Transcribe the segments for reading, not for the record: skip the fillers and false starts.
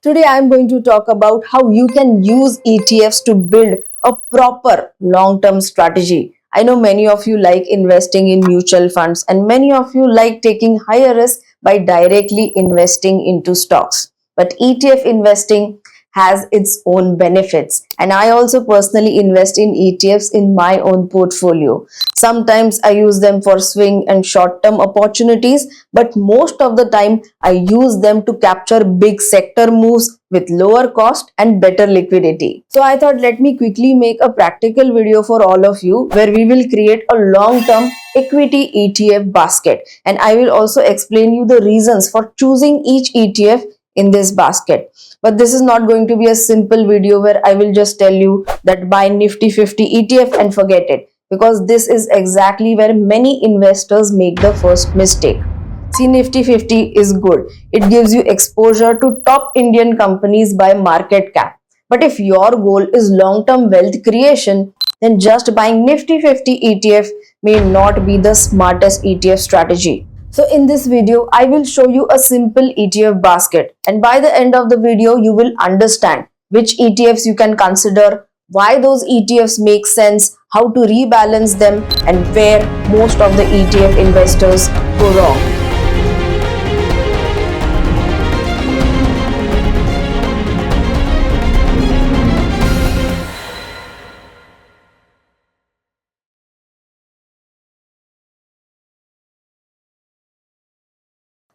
Today I am going to talk about how you can use ETFs to build a proper long-term strategy. I know many of you like investing in mutual funds and many of you like taking higher risk by directly investing into stocks. But ETF investing has its own benefits, and I also personally invest in ETFs in my own portfolio. Sometimes I use them for swing and short term opportunities, but most of the time I use them to capture big sector moves with lower cost and better liquidity. So I thought, let me quickly make a practical video for all of you where we will create a long term equity ETF basket, and I will also explain you the reasons for choosing each ETF in this basket. But this is not going to be a simple video where I will just tell you that buy Nifty 50 ETF and forget it, because this is exactly where many investors make the first mistake. See, Nifty 50 is good. It gives you exposure to top Indian companies by market cap. But if your goal is long-term wealth creation, then just buying Nifty 50 ETF may not be the smartest ETF strategy. So in this video, I will show you a simple ETF basket, and by the end of the video, you will understand which ETFs you can consider, why those ETFs make sense, how to rebalance them, and where most of the ETF investors go wrong.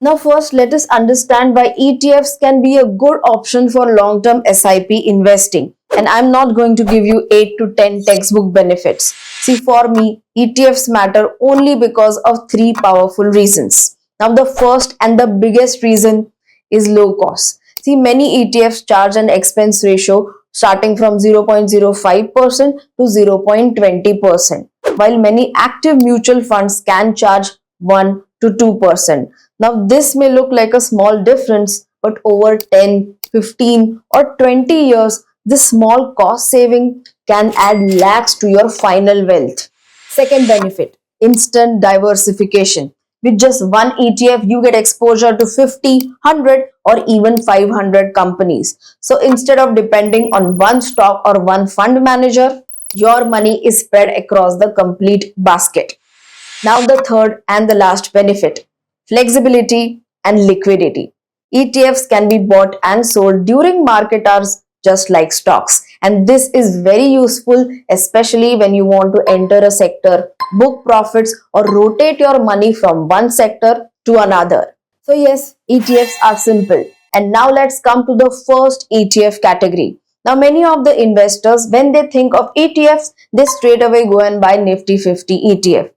Now first let us understand why ETFs can be a good option for long-term SIP investing. And I'm not going to give you 8 to 10 textbook benefits. See, for me, ETFs matter only because of three powerful reasons. Now the first and the biggest reason is low cost. See, many ETFs charge an expense ratio starting from 0.05% to 0.20%, while many active mutual funds can charge 1 to 2%. Now, this may look like a small difference, but over 10, 15, or 20 years, this small cost saving can add lakhs to your final wealth. Second benefit, instant diversification. With just one ETF, you get exposure to 50, 100, or even 500 companies. So instead of depending on one stock or one fund manager, your money is spread across the complete basket. Now the third and the last benefit, flexibility and liquidity. ETFs can be bought and sold during market hours just like stocks. And this is very useful, especially when you want to enter a sector, book profits, or rotate your money from one sector to another. So yes, ETFs are simple. And now let's come to the first ETF category. Now many of the investors, when they think of ETFs, they straight away go and buy Nifty 50 ETF.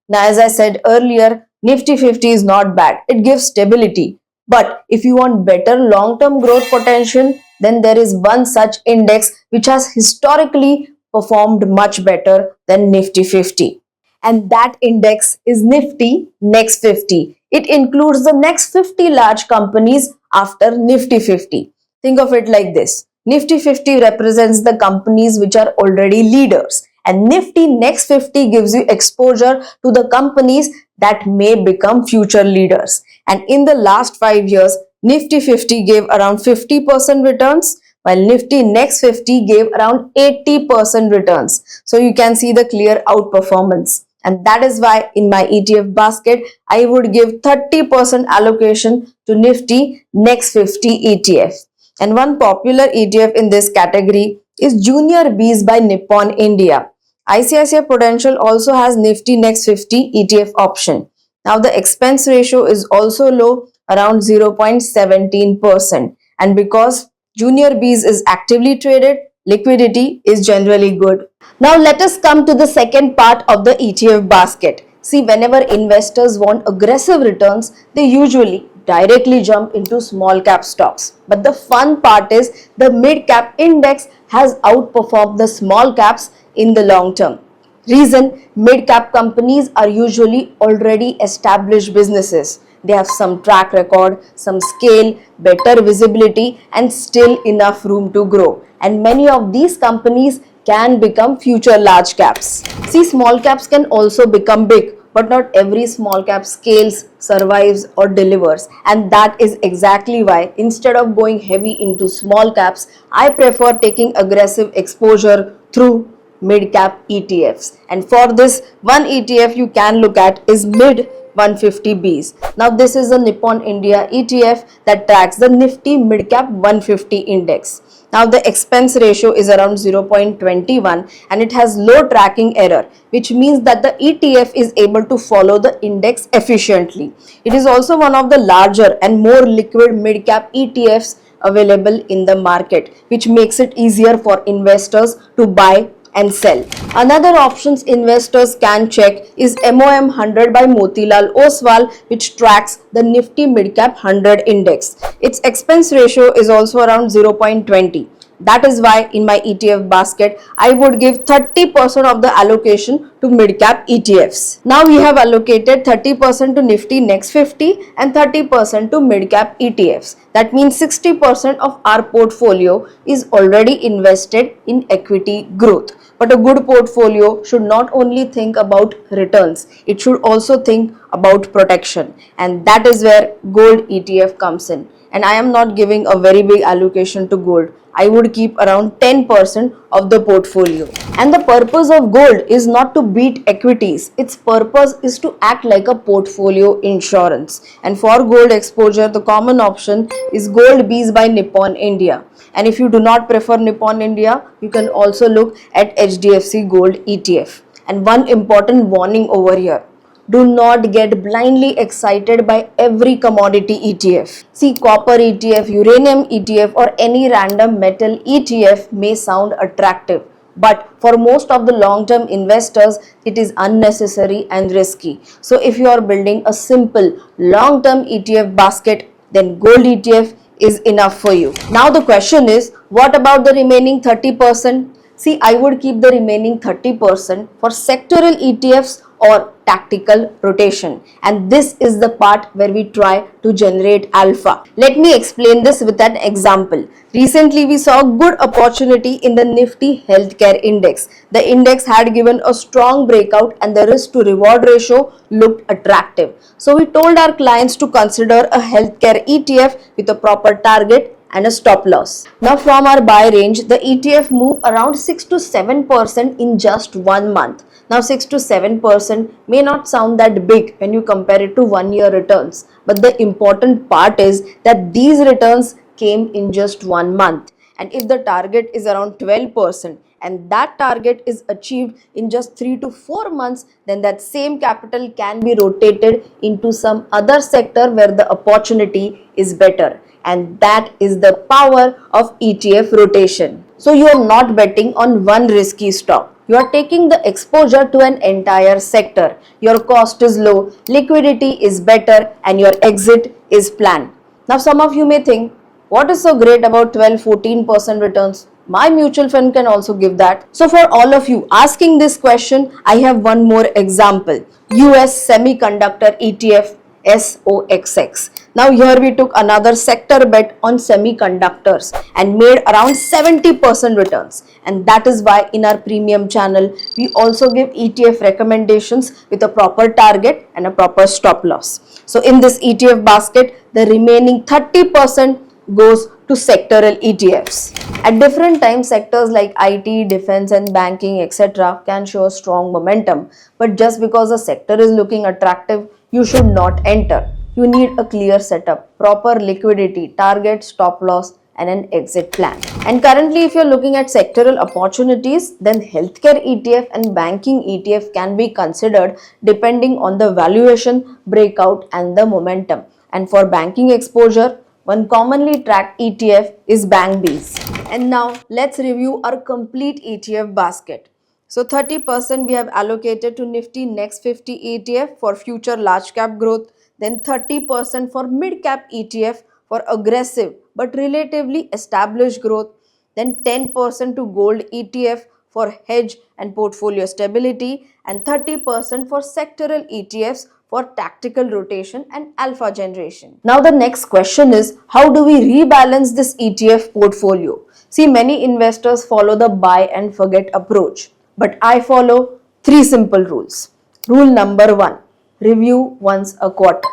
Now, as I said earlier, Nifty 50 is not bad. It gives stability. But if you want better long-term growth potential, then there is one such index which has historically performed much better than Nifty 50. And that index is Nifty Next 50. It includes the next 50 large companies after Nifty 50. Think of it like this. Nifty 50 represents the companies which are already leaders, and Nifty Next 50 gives you exposure to the companies that may become future leaders. And in the last 5 years, Nifty 50 gave around 50% returns, while Nifty Next 50 gave around 80% returns. So you can see the clear outperformance. And that is why in my ETF basket, I would give 30% allocation to Nifty Next 50 ETF. And one popular ETF in this category is Junior Bees by Nippon India. ICICI Prudential also has Nifty Next 50 ETF option. Now the expense ratio is also low, around 0.17%. And because Junior Bees is actively traded, liquidity is generally good. Now let us come to the second part of the ETF basket. See, whenever investors want aggressive returns, they usually directly jump into small cap stocks. But the fun part is the mid cap index has outperformed the small caps in the long term. Reason, mid cap companies are usually already established businesses. They have some track record, some scale, better visibility, and still enough room to grow. And many of these companies can become future large caps. See, small caps can also become big, but not every small cap scales, survives, or delivers. And that is exactly why instead of going heavy into small caps, I prefer taking aggressive exposure through mid cap ETFs. And for this, one ETF you can look at is Mid 150Bs. Now, this is a Nippon India ETF that tracks the Nifty Mid Cap 150 index. Now, the expense ratio is around 0.21 and it has low tracking error, which means that the ETF is able to follow the index efficiently. It is also one of the larger and more liquid mid cap ETFs available in the market, which makes it easier for investors to buy and sell. Another options investors can check is MOM 100 by Motilal Oswal, which tracks the Nifty Midcap 100 index. Its expense ratio is also around 0.20. That is why in my ETF basket, I would give 30% of the allocation to mid-cap ETFs. Now we have allocated 30% to Nifty Next 50 and 30% to mid-cap ETFs. That means 60% of our portfolio is already invested in equity growth. But a good portfolio should not only think about returns, it should also think about protection. And that is where gold ETF comes in. And I am not giving a very big allocation to gold. I would keep around 10% of the portfolio. And the purpose of gold is not to beat equities. Its purpose is to act like a portfolio insurance. And for gold exposure, the common option is Gold Bees by Nippon India. And if you do not prefer Nippon India, you can also look at HDFC Gold ETF. And one important warning over here. Do not get blindly excited by every commodity ETF. See, copper ETF, uranium ETF, or any random metal ETF may sound attractive, but for most of the long-term investors, it is unnecessary and risky. So if you are building a simple long-term ETF basket, then gold ETF is enough for you. Now the question is, what about the remaining 30%? See, I would keep the remaining 30% for sectoral ETFs or tactical rotation. And this is the part where we try to generate alpha. Let me explain this with an example. Recently, we saw good opportunity in the Nifty Healthcare Index. The index had given a strong breakout and the risk to reward ratio looked attractive. So we told our clients to consider a healthcare ETF with a proper target and a stop loss. Now from our buy range, the ETF moved around 6 to 7% in just 1 month. Now 6 to 7% may not sound that big when you compare it to 1 year returns. But the important part is that these returns came in just 1 month. And if the target is around 12% and that target is achieved in just 3 to 4 months, then that same capital can be rotated into some other sector where the opportunity is better. And that is the power of ETF rotation. So you are not betting on one risky stock. You are taking the exposure to an entire sector. Your cost is low, liquidity is better, and your exit is planned. Now some of you may think, what is so great about 12-14% returns? My mutual fund can also give that. So for all of you asking this question, I have one more example. US Semiconductor ETF SOXX. Now here we took another sector bet on semiconductors and made around 70% returns. And that is why in our premium channel, we also give ETF recommendations with a proper target and a proper stop loss. So in this ETF basket, the remaining 30% goes to sectoral ETFs. At different times, sectors like IT, defense and banking, etc. can show strong momentum. But just because a sector is looking attractive, you should not enter. You need a clear setup, proper liquidity, target, stop loss, and an exit plan. And currently, if you're looking at sectoral opportunities, then healthcare ETF and banking ETF can be considered depending on the valuation, breakout, and the momentum. And for banking exposure, one commonly tracked ETF is BankBees. And now let's review our complete ETF basket. So 30% we have allocated to Nifty Next 50 ETF for future large cap growth, then 30% for mid cap ETF for aggressive but relatively established growth, then 10% to gold ETF for hedge and portfolio stability, and 30% for sectoral ETFs for tactical rotation and alpha generation. Now the next question is, how do we rebalance this ETF portfolio? See, many investors follow the buy and forget approach, but I follow 3 simple rules. Rule number 1, review once a quarter.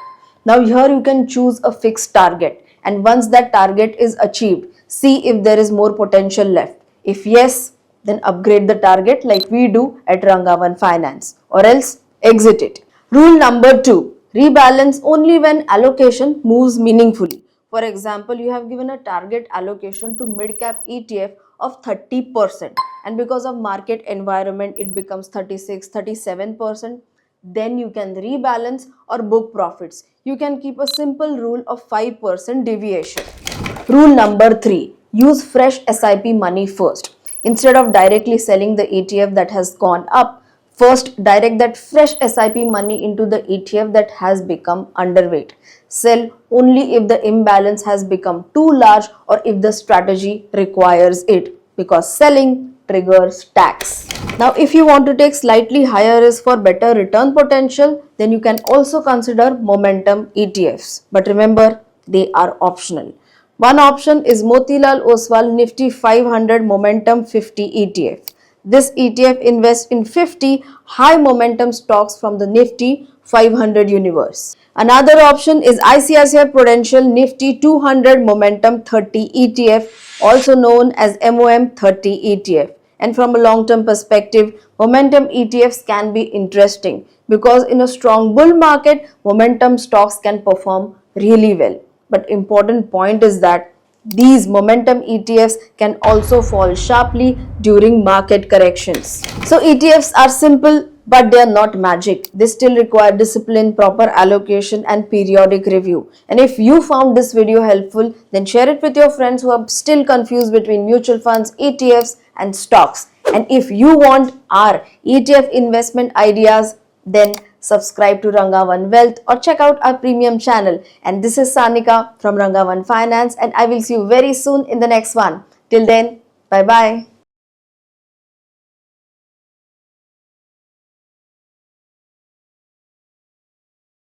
Now here you can choose a fixed target, and once that target is achieved, see if there is more potential left. If yes, then upgrade the target like we do at Rangavan Finance, or else exit it. Rule number 2, rebalance only when allocation moves meaningfully. For example, you have given a target allocation to mid-cap ETF of 30%, and because of market environment it becomes 36-37%. Then you can rebalance or book profits. You can keep a simple rule of 5% deviation. Rule number 3, use fresh SIP money first. Instead of directly selling the ETF that has gone up, first direct that fresh SIP money into the ETF that has become underweight. Sell only if the imbalance has become too large or if the strategy requires it, because selling triggers tax. Now, if you want to take slightly higher risk for better return potential, then you can also consider momentum ETFs. But remember, they are optional. One option is Motilal Oswal Nifty 500 Momentum 50 ETF. This ETF invests in 50 high momentum stocks from the Nifty 500 universe. Another option is ICICI Prudential Nifty 200 Momentum 30 ETF, also known as MOM 30 ETF. And from a long-term perspective, momentum ETFs can be interesting because in a strong bull market, momentum stocks can perform really well. But important point is that these momentum ETFs can also fall sharply during market corrections. So ETFs are simple, but they are not magic. They still require discipline, proper allocation and periodic review. And if you found this video helpful, then share it with your friends who are still confused between mutual funds, ETFs and stocks. And if you want our ETF investment ideas, then subscribe to Rangavan Wealth or check out our premium channel. And this is Sanika from Rangavan Finance, and I will see you very soon in the next one. Till then, bye bye.